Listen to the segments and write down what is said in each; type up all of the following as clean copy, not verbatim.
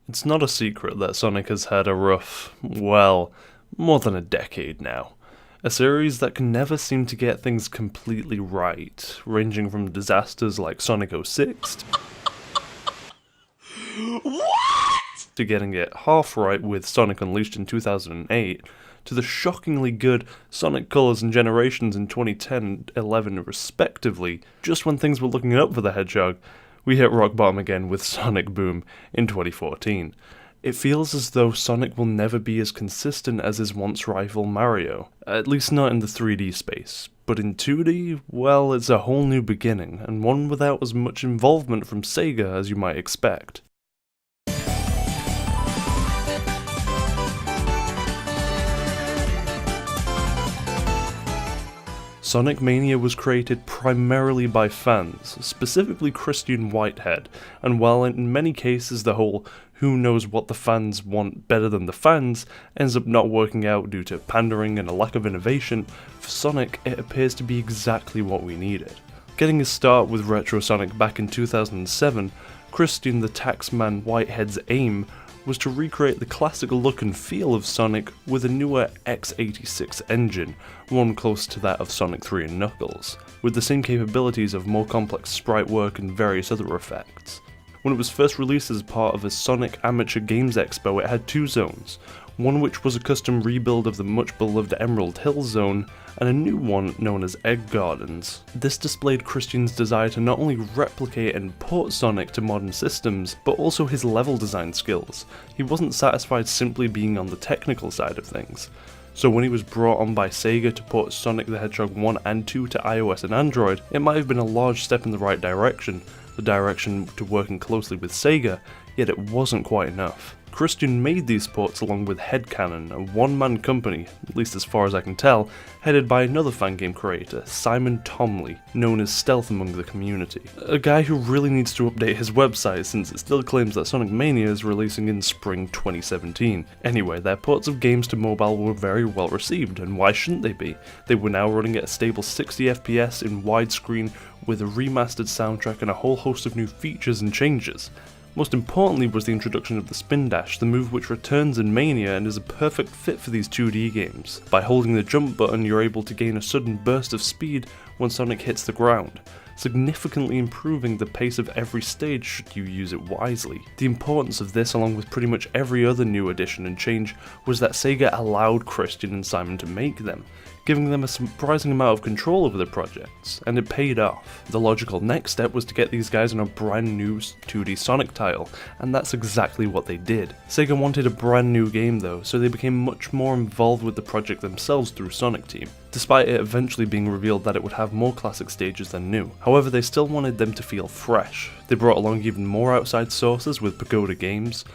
It's not a secret that Sonic has had a rough, well, more than a decade now. A series that can never seem to get things completely right, ranging from disasters like Sonic 06 to getting it half right with Sonic Unleashed in 2008, to the shockingly good Sonic Colors and Generations in 2010 and 11 respectively. Just when things were looking up for the Hedgehog, we hit rock bottom again with Sonic Boom in 2014. It feels as though Sonic will never be as consistent as his once rival Mario, at least not in the 3D space. But in 2D, well, it's a whole new beginning, and one without as much involvement from Sega as you might expect. Sonic Mania was created primarily by fans, specifically Christian Whitehead, and while in many cases the whole who knows what the fans want better than the fans ends up not working out due to pandering and a lack of innovation, for Sonic it appears to be exactly what we needed. Getting his start with Retro Sonic back in 2007, Christian the Taxman Whitehead's aim was to recreate the classic look and feel of Sonic with a newer x86 engine, one close to that of Sonic 3 and Knuckles, with the same capabilities of more complex sprite work and various other effects. When it was first released as part of a Sonic Amateur Games Expo, it had two zones, one which was a custom rebuild of the much beloved Emerald Hill zone, and a new one known as Egg Gardens. This displayed Christian's desire to not only replicate and port Sonic to modern systems, but also his level design skills. He wasn't satisfied simply being on the technical side of things. So when he was brought on by Sega to port Sonic the Hedgehog 1 and 2 to iOS and Android, it might have been a large step in the right direction, the direction to working closely with Sega, yet it wasn't quite enough. Christian made these ports along with Headcanon, a one-man company, at least as far as I can tell, headed by another fan game creator, Simon Tomley, known as Stealth among the community. A guy who really needs to update his website since it still claims that Sonic Mania is releasing in spring 2017. Anyway, their ports of games to mobile were very well received, and why shouldn't they be? They were now running at a stable 60 FPS in widescreen with a remastered soundtrack and a whole host of new features and changes. Most importantly was the introduction of the Spin Dash, the move which returns in Mania and is a perfect fit for these 2D games. By holding the jump button, you're able to gain a sudden burst of speed when Sonic hits the ground, significantly improving the pace of every stage should you use it wisely. The importance of this, along with pretty much every other new addition and change, was that Sega allowed Christian and Simon to make them, giving them a surprising amount of control over the projects, and it paid off. The logical next step was to get these guys on a brand new 2D Sonic title, and that's exactly what they did. Sega wanted a brand new game though, so they became much more involved with the project themselves through Sonic Team, despite it eventually being revealed that it would have more classic stages than new. However, they still wanted them to feel fresh. They brought along even more outside sources with Pagoda Games.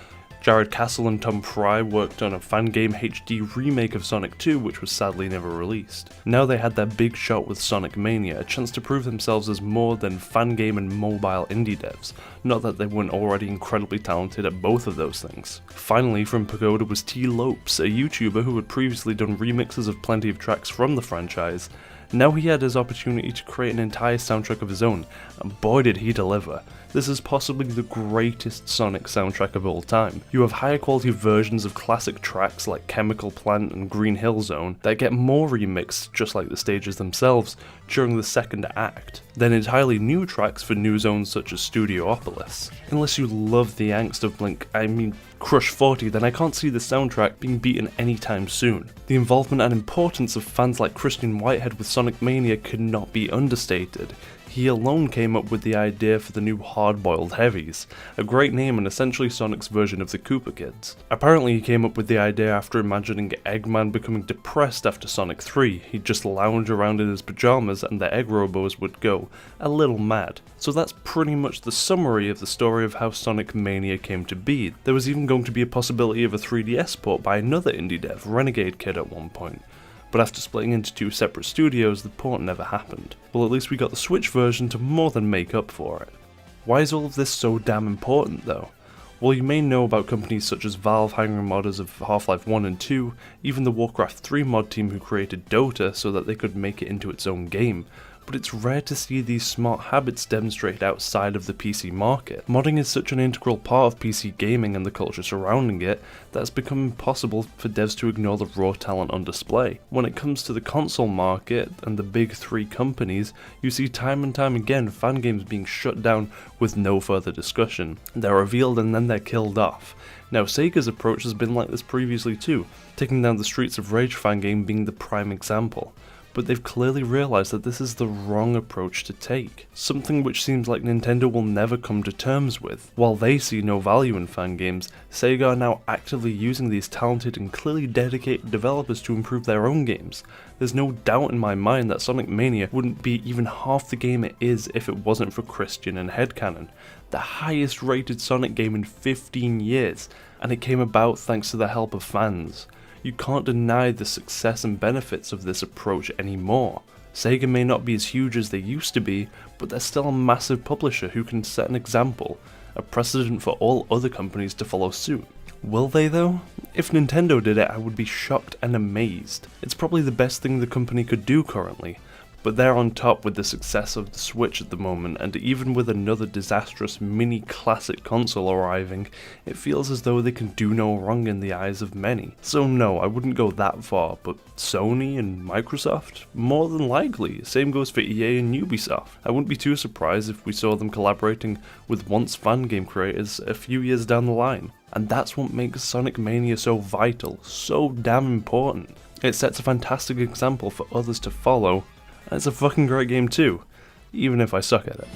Jared Castle and Tom Fry worked on a Fangame HD remake of Sonic 2 which was sadly never released. Now they had their big shot with Sonic Mania, a chance to prove themselves as more than fangame and mobile indie devs, not that they weren't already incredibly talented at both of those things. Finally, from Pagoda was T. Lopes, a YouTuber who had previously done remixes of plenty of tracks from the franchise. Now he had his opportunity to create an entire soundtrack of his own, and boy did he deliver. This is possibly the greatest Sonic soundtrack of all time. You have higher quality versions of classic tracks like Chemical Plant and Green Hill Zone that get more remixed, just like the stages themselves, during the second act, then entirely new tracks for new zones such as Studiopolis. Unless you love the angst of Crush 40, then I can't see the soundtrack being beaten anytime soon. The involvement and importance of fans like Christian Whitehead with Sonic Mania could not be understated. He alone came up with the idea for the new Hard-Boiled Heavies, a great name and essentially Sonic's version of the Koopa Kids. Apparently he came up with the idea after imagining Eggman becoming depressed after Sonic 3. He'd just lounge around in his pajamas and the Egg Robos would go a little mad. So that's pretty much the summary of the story of how Sonic Mania came to be. There was even going to be a possibility of a 3DS port by another indie dev, Renegade Kid, at one point. But after splitting into two separate studios, the port never happened. Well, at least we got the Switch version to more than make up for it. Why is all of this so damn important though? Well, you may know about companies such as Valve hiring modders of Half-Life 1 and 2, even the Warcraft 3 mod team who created Dota so that they could make it into its own game. but it's rare to see these smart habits demonstrated outside of the PC market. Modding is such an integral part of PC gaming and the culture surrounding it that it's become impossible for devs to ignore the raw talent on display. When it comes to the console market and the big three companies, you see time and time again fan games being shut down with no further discussion. They're revealed and then they're killed off. Now, Sega's approach has been like this previously too, taking down the Streets of Rage fan game being the prime example. But they've clearly realised that this is the wrong approach to take, something which seems like Nintendo will never come to terms with. While they see no value in fan games, Sega are now actively using these talented and clearly dedicated developers to improve their own games. There's no doubt in my mind that Sonic Mania wouldn't be even half the game it is if it wasn't for Christian and Headcanon, the highest rated Sonic game in 15 years, and it came about thanks to the help of fans. You can't deny the success and benefits of this approach anymore. Sega may not be as huge as they used to be, but they're still a massive publisher who can set an example, a precedent for all other companies to follow suit. Will they though? If Nintendo did it, I would be shocked and amazed. It's probably the best thing the company could do currently, but they're on top with the success of the Switch at the moment, and even with another disastrous mini classic console arriving, it feels as though they can do no wrong in the eyes of many. So no, I wouldn't go that far, but Sony and Microsoft? More than likely. Same goes for EA and Ubisoft. I wouldn't be too surprised if we saw them collaborating with once fan game creators a few years down the line. And that's what makes Sonic Mania so vital, so damn important. It sets a fantastic example for others to follow, and it's a fucking great game too, even if I suck at it.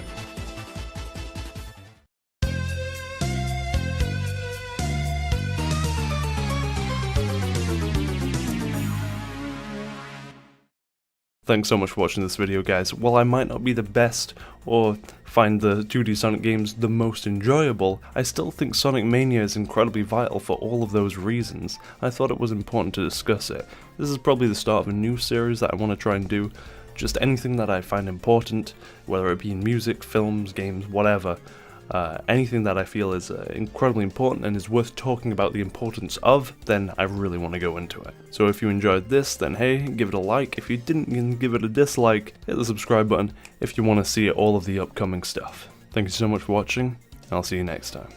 Thanks so much for watching this video, guys. While I might not be the best or find the 2D Sonic games the most enjoyable, I still think Sonic Mania is incredibly vital for all of those reasons. I thought it was important to discuss it. This is probably the start of a new series that I want to try and do. Just anything that I find important, whether it be in music, films, games, whatever. Anything that I feel is incredibly important and is worth talking about the importance of, then I really want to go into it. So if you enjoyed this, then hey, give it a like. If you didn't, then give it a dislike. Hit the subscribe button if you want to see all of the upcoming stuff. Thank you so much for watching, and I'll see you next time.